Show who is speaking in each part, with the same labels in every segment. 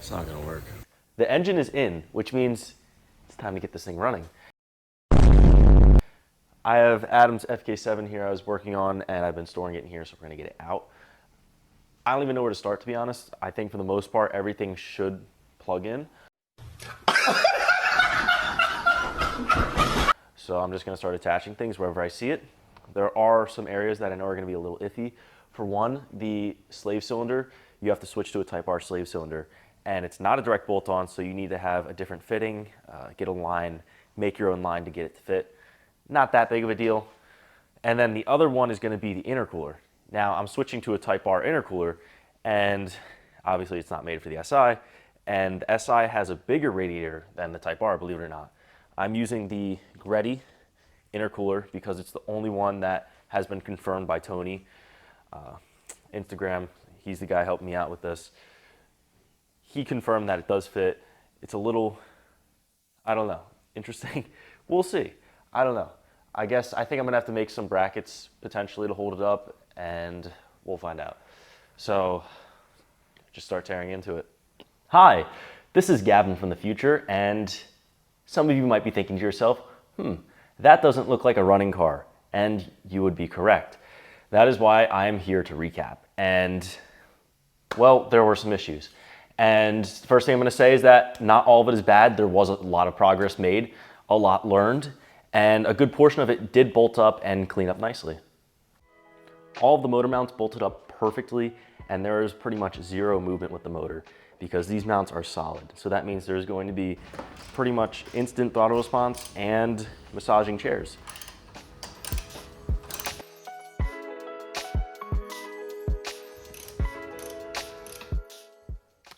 Speaker 1: It's not gonna work.
Speaker 2: The engine is in, which means it's time to get this thing running. I have Adam's FK7 here I was working on, and I've been storing it in here, so we're gonna get it out. I don't even know where to start, to be honest. I think for the most part, everything should plug in. So I'm just gonna start attaching things wherever I see it. There are some areas that I know are gonna be a little iffy. For one, the slave cylinder, you have to switch to a Type R slave cylinder, and it's not a direct bolt-on, so you need to have a different fitting, get a line, make your own line to get it to fit. Not that big of a deal. And then the other one is gonna be the intercooler. Now I'm switching to a Type R intercooler, and obviously it's not made for the SI, and the SI has a bigger radiator than the Type R, believe it or not. I'm using the Greddy intercooler because it's the only one that has been confirmed by Tony. Instagram, he's the guy helping me out with this. He confirmed that it does fit. It's a little, I don't know, interesting. We'll see. I don't know. I think I'm gonna have to make some brackets potentially to hold it up, and we'll find out. So just start tearing into it. Hi, this is Gavin from the future, and some of you might be thinking to yourself, that doesn't look like a running car, and you would be correct. That is why I am here to recap. And well, there were some issues. And the first thing I'm gonna say is that not all of it is bad. There was a lot of progress made, a lot learned, and a good portion of it did bolt up and clean up nicely. All of the motor mounts bolted up perfectly, and there is pretty much zero movement with the motor because these mounts are solid. So that means there's going to be pretty much instant throttle response and massaging chairs.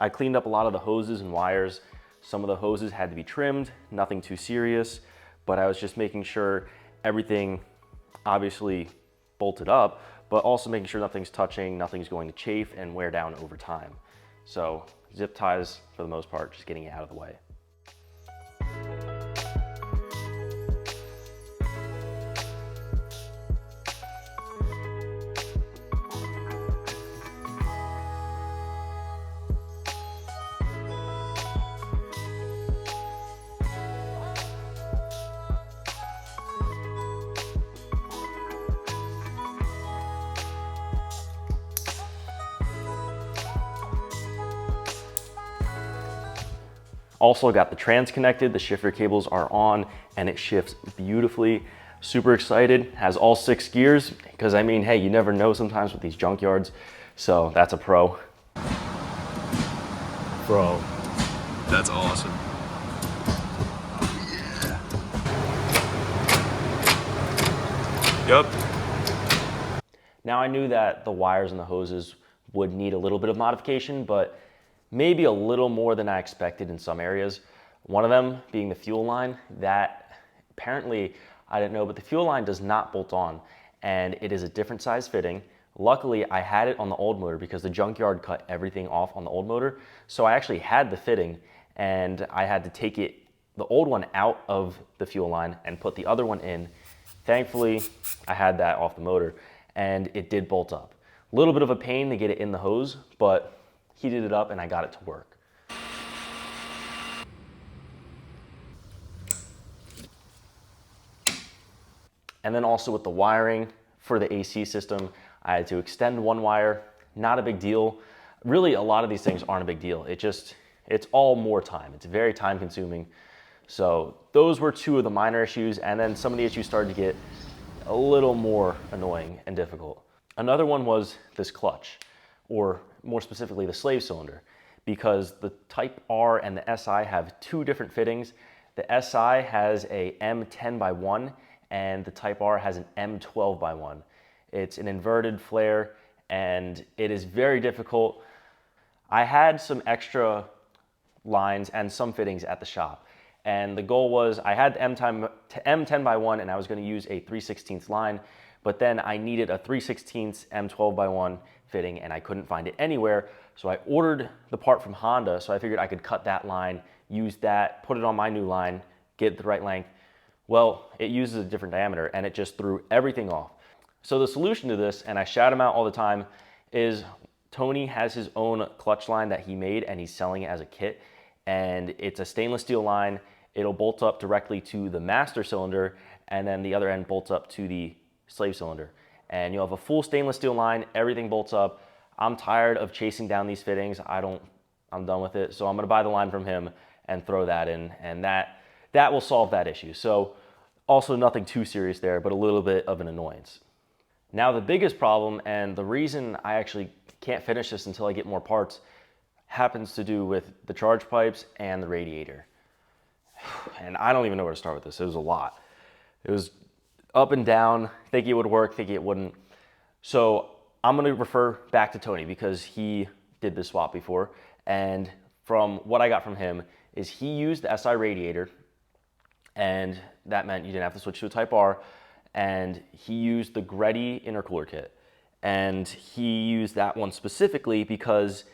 Speaker 2: I cleaned up a lot of the hoses and wires. Some of the hoses had to be trimmed, nothing too serious, but I was just making sure everything obviously bolted up, but also making sure nothing's touching, nothing's going to chafe and wear down over time. So zip ties for the most part, just getting it out of the way. Also got the trans connected, the shifter cables are on, and it shifts beautifully. Super excited, has all 6 gears, because I mean, hey, you never know sometimes with these junkyards, so that's a pro.
Speaker 1: Bro, that's awesome. Yep.
Speaker 2: Now I knew that the wires and the hoses would need a little bit of modification, but maybe a little more than I expected in some areas. One of them being the fuel line. That apparently, I didn't know, but the fuel line does not bolt on, and it is a different size fitting. Luckily, I had it on the old motor because the junkyard cut everything off on the old motor. So I actually had the fitting, and I had to take the old one out of the fuel line and put the other one in. Thankfully, I had that off the motor, and it did bolt up. A little bit of a pain to get it in the hose, but heated it up and I got it to work. And then also with the wiring for the AC system, I had to extend one wire. Not a big deal. Really, a lot of these things aren't a big deal. It's all more time. It's very time consuming. So those were 2 of the minor issues, and then some of the issues started to get a little more annoying and difficult. Another one was this clutch, or more specifically the slave cylinder, because the Type R and the SI have 2 different fittings. The SI has a M10x1 and the Type R has an M12x1. It's an inverted flare and it is very difficult. I had some extra lines and some fittings at the shop, and the goal was I had the M10x1 and I was going to use a 3/16 line, but then I needed a 3/16 M12x1 fitting and I couldn't find it anywhere. So I ordered the part from Honda, so I figured I could cut that line, use that, put it on my new line, get the right length. Well, it uses a different diameter and it just threw everything off. So the solution to this, and I shout them out all the time, is Tony has his own clutch line that he made and he's selling it as a kit. And it's a stainless steel line. It'll bolt up directly to the master cylinder, and then the other end bolts up to the slave cylinder. And you'll have a full stainless steel line, everything bolts up. I'm tired of chasing down these fittings. I'm done with it. So I'm gonna buy the line from him and throw that in, and that will solve that issue. So also nothing too serious there, but a little bit of an annoyance. Now the biggest problem, and the reason I actually can't finish this until I get more parts, happens to do with the charge pipes and the radiator. And I don't even know where to start with this. It was a lot. It was up and down, thinking it would work, thinking it wouldn't. So I'm gonna refer back to Tony because he did this swap before. And from what I got from him is he used the SI radiator, and that meant you didn't have to switch to a Type R, and he used the Greddy intercooler kit. And he used that one specifically because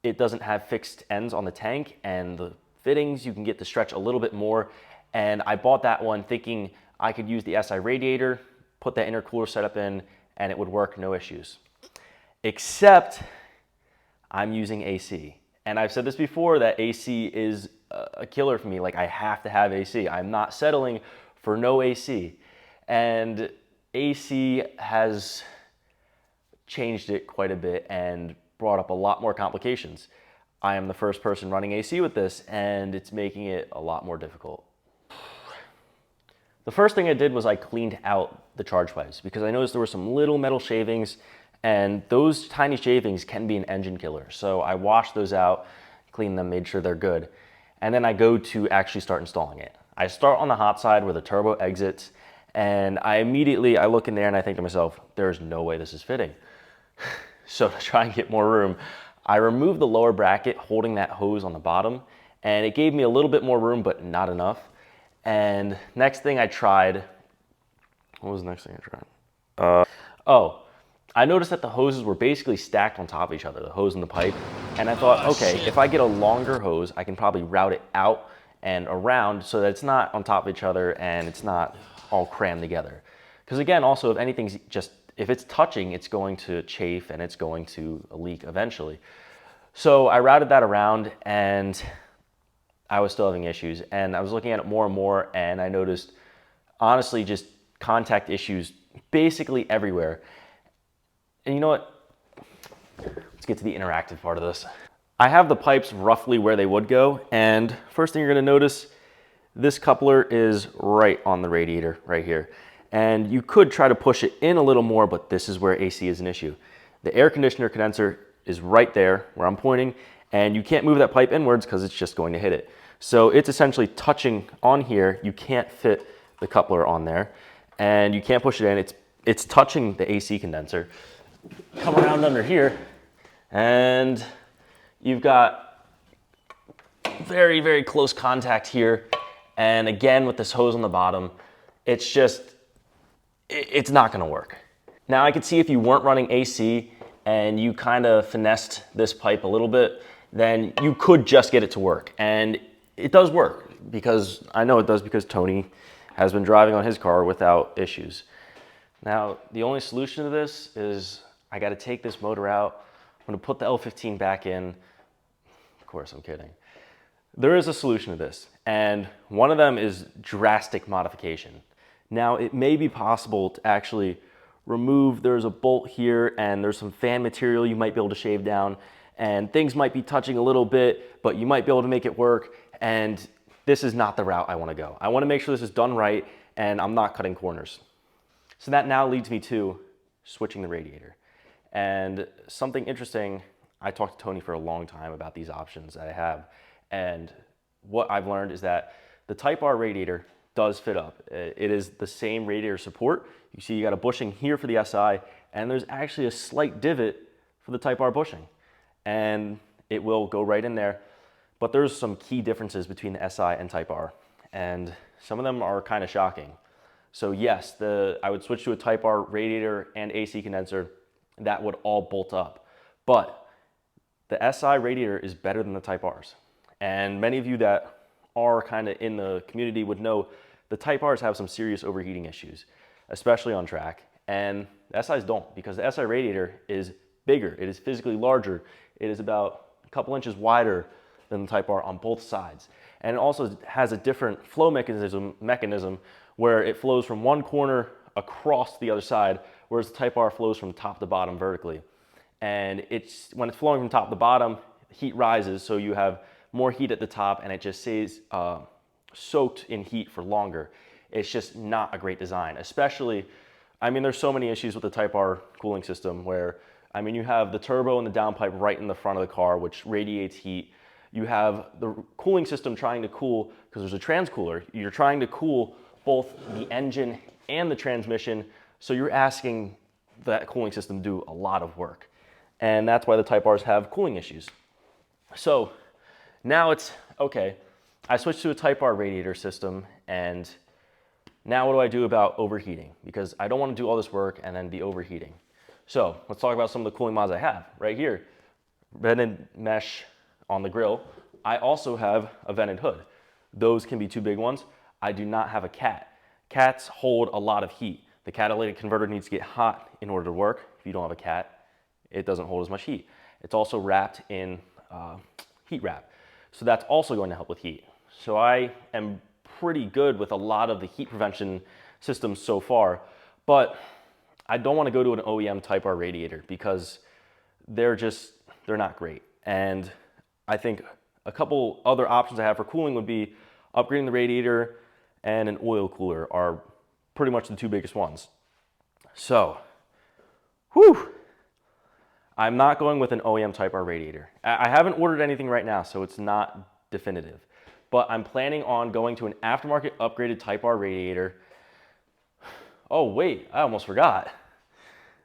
Speaker 2: it doesn't have fixed ends on the tank, and the fittings you can get to stretch a little bit more. And I bought that one thinking I could use the SI radiator, put that intercooler setup in, and it would work, no issues. Except I'm using AC. And I've said this before, that AC is a killer for me. Like, I have to have AC. I'm not settling for no AC. And AC has changed it quite a bit and brought up a lot more complications. I am the first person running AC with this, and it's making it a lot more difficult. The first thing I did was I cleaned out the charge pipes because I noticed there were some little metal shavings, and those tiny shavings can be an engine killer. So I washed those out, cleaned them, made sure they're good. And then I go to actually start installing it. I start on the hot side where the turbo exits, and I look in there and I think to myself, there's no way this is fitting. So to try and get more room, I removed the lower bracket holding that hose on the bottom, and it gave me a little bit more room, but not enough. And next thing I tried, what was the next thing I tried? I noticed that the hoses were basically stacked on top of each other, the hose and the pipe. And I thought, okay, if I get a longer hose, I can probably route it out and around so that it's not on top of each other and it's not all crammed together. Because again, also, if it's touching, it's going to chafe and it's going to leak eventually. So I routed that around, and I was still having issues. And I was looking at it more and more, and I noticed, honestly, just contact issues basically everywhere. And you know what? Let's get to the interactive part of this. I have the pipes roughly where they would go, and first thing you're gonna notice, this coupler is right on the radiator right here. And you could try to push it in a little more, but this is where AC is an issue. The air conditioner condenser is right there where I'm pointing, and you can't move that pipe inwards because it's just going to hit it. So it's essentially touching on here. You can't fit the coupler on there, and you can't push it in. It's touching the AC condenser. Come around under here, and you've got very, very close contact here. And again, with this hose on the bottom, it's not gonna work. Now I could see if you weren't running AC and you kind of finessed this pipe a little bit, then you could just get it to work. And it does work, because I know it does, because Tony has been driving on his car without issues. Now, the only solution to this is I gotta take this motor out. I'm gonna put the L15 back in. Of course, I'm kidding. There is a solution to this, and one of them is drastic modification. Now, it may be possible to actually remove, there's a bolt here and there's some fan material you might be able to shave down, and things might be touching a little bit, but you might be able to make it work. And this is not the route I want to go. I want to make sure this is done right and I'm not cutting corners. So that now leads me to switching the radiator. And something interesting, I talked to Tony for a long time about these options that I have. And what I've learned is that the Type R radiator does fit up. It is the same radiator support. You see you got a bushing here for the SI, and there's actually a slight divot for the Type R bushing. And it will go right in there. But there's some key differences between the SI and Type R, and some of them are kind of shocking. So yes, I would switch to a Type R radiator and AC condenser. That would all bolt up. But the SI radiator is better than the Type Rs. And many of you that are kind of in the community would know the Type Rs have some serious overheating issues, especially on track. And the SIs don't, because the SI radiator is bigger. It is physically larger. It is about a couple inches wider than the Type R on both sides. And it also has a different flow mechanism where it flows from one corner across the other side, whereas the Type R flows from top to bottom vertically. And when it's flowing from top to bottom, heat rises, so you have more heat at the top, and it just stays soaked in heat for longer. It's just not a great design, especially, I mean, there's so many issues with the Type R cooling system where, I mean, you have the turbo and the downpipe right in the front of the car, which radiates heat. You have the cooling system trying to cool, because there's a transcooler, you're trying to cool both the engine and the transmission, so you're asking that cooling system to do a lot of work. And that's why the Type Rs have cooling issues. So now it's, okay, I switched to a Type R radiator system, and now what do I do about overheating? Because I don't want to do all this work and then be overheating. So let's talk about some of the cooling mods I have. Right here, vented mesh on the grill. I also have a vented hood. Those can be two big ones. I do not have a cat. Cats hold a lot of heat. The catalytic converter needs to get hot in order to work. If you don't have a cat, it doesn't hold as much heat. It's also wrapped in heat wrap. So that's also going to help with heat. So I am pretty good with a lot of the heat prevention systems so far, but I don't want to go to an OEM Type R radiator because they're not great. And I think a couple other options I have for cooling would be upgrading the radiator and an oil cooler are pretty much the two biggest ones. So, whew, I'm not going with an OEM Type R radiator. I haven't ordered anything right now, so it's not definitive. But I'm planning on going to an aftermarket upgraded Type R radiator. Oh wait, I almost forgot.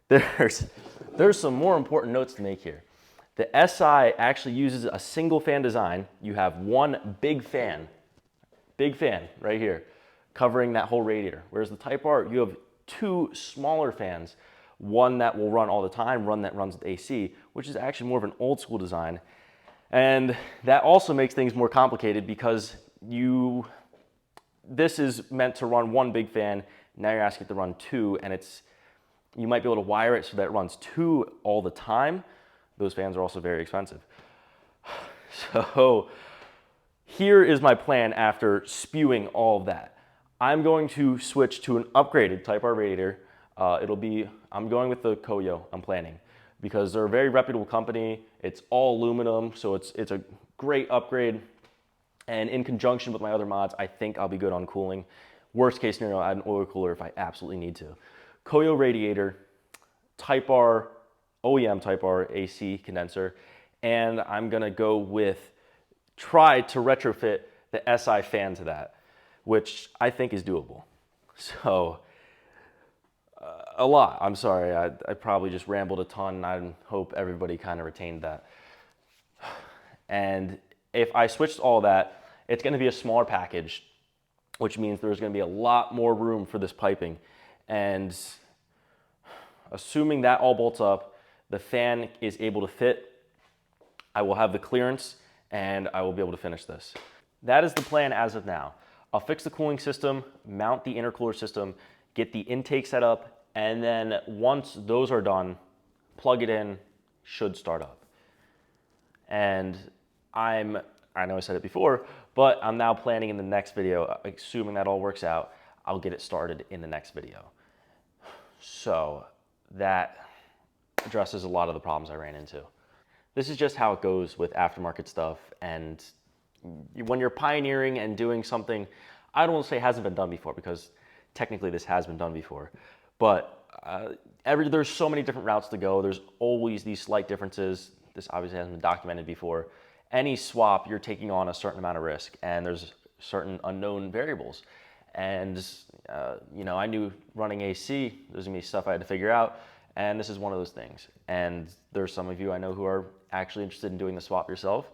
Speaker 2: There's some more important notes to make here. The SI actually uses a single fan design. You have one big fan right here, covering that whole radiator. Whereas the Type R, you have two smaller fans, one that will run all the time, one that runs with AC, which is actually more of an old school design. And that also makes things more complicated because this is meant to run one big fan, now you're asking it to run two, and you might be able to wire it so that it runs two all the time. Those fans are also very expensive. So here is my plan after spewing all of that. I'm going to switch to an upgraded Type R radiator. I'm going with the Koyo, I'm planning, because they're a very reputable company. It's all aluminum, so it's a great upgrade. And in conjunction with my other mods, I think I'll be good on cooling. Worst case scenario, I'll add an oil cooler if I absolutely need to. Koyo radiator, Type R, OEM Type R AC condenser, and I'm gonna try to retrofit the SI fan to that, which I think is doable. So, a lot. I'm sorry, I probably just rambled a ton, and I hope everybody kind of retained that. And if I switched all that, it's gonna be a smaller package, which means there's gonna be a lot more room for this piping. And assuming that all bolts up, the fan is able to fit, I will have the clearance, and I will be able to finish this. That is the plan as of now. I'll fix the cooling system, mount the intercooler system, get the intake set up, and then once those are done, plug it in, should start up. And I know I said it before, but I'm now planning in the next video, assuming that all works out, I'll get it started in the next video. So that addresses a lot of the problems I ran into. This is just how it goes with aftermarket stuff, and when you're pioneering and doing something, I don't want to say hasn't been done before, because technically this has been done before, but there's so many different routes to go. There's always these slight differences. This obviously hasn't been documented before. Any swap, you're taking on a certain amount of risk, and there's certain unknown variables. And I knew running AC, there's gonna be stuff I had to figure out, and this is one of those things. And there's some of you I know who are actually interested in doing the swap yourself.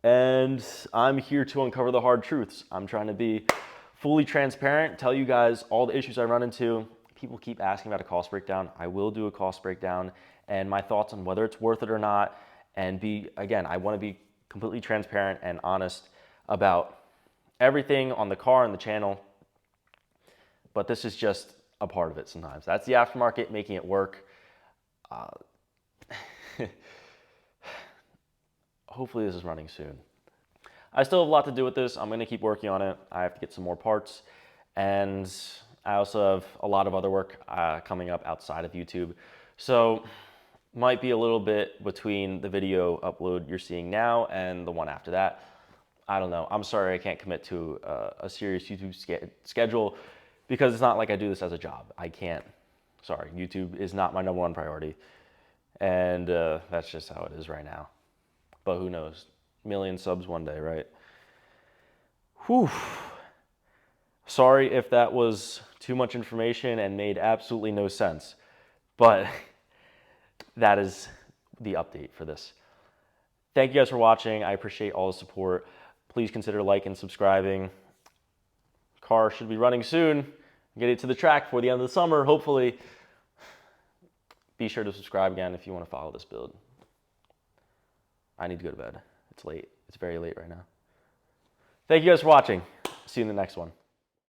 Speaker 2: And I'm here to uncover the hard truths. I'm trying to be fully transparent, tell you guys all the issues I run into. People keep asking about a cost breakdown. I will do a cost breakdown and my thoughts on whether it's worth it or not. And I want to be completely transparent and honest about everything on the car and the channel. But this is just a part of it sometimes. That's the aftermarket making it work. hopefully this is running soon. I still have a lot to do with this. I'm going to keep working on it. I have to get some more parts, and I also have a lot of other work coming up outside of YouTube. So might be a little bit between the video upload you're seeing now and the one after that. I don't know. I'm sorry I can't commit to a serious YouTube schedule because it's not like I do this as a job. I can't. Sorry, YouTube is not my #1 priority. And that's just how it is right now. But who knows? Million subs one day, right? Whew. Sorry if that was too much information and made absolutely no sense. But that is the update for this. Thank you guys for watching. I appreciate all the support. Please consider liking and subscribing. Car should be running soon. Get it to the track before the end of the summer, hopefully. Be sure to subscribe again if you want to follow this build. I need to go to bed. It's late. It's very late right now. Thank you guys for watching. See you in the next one.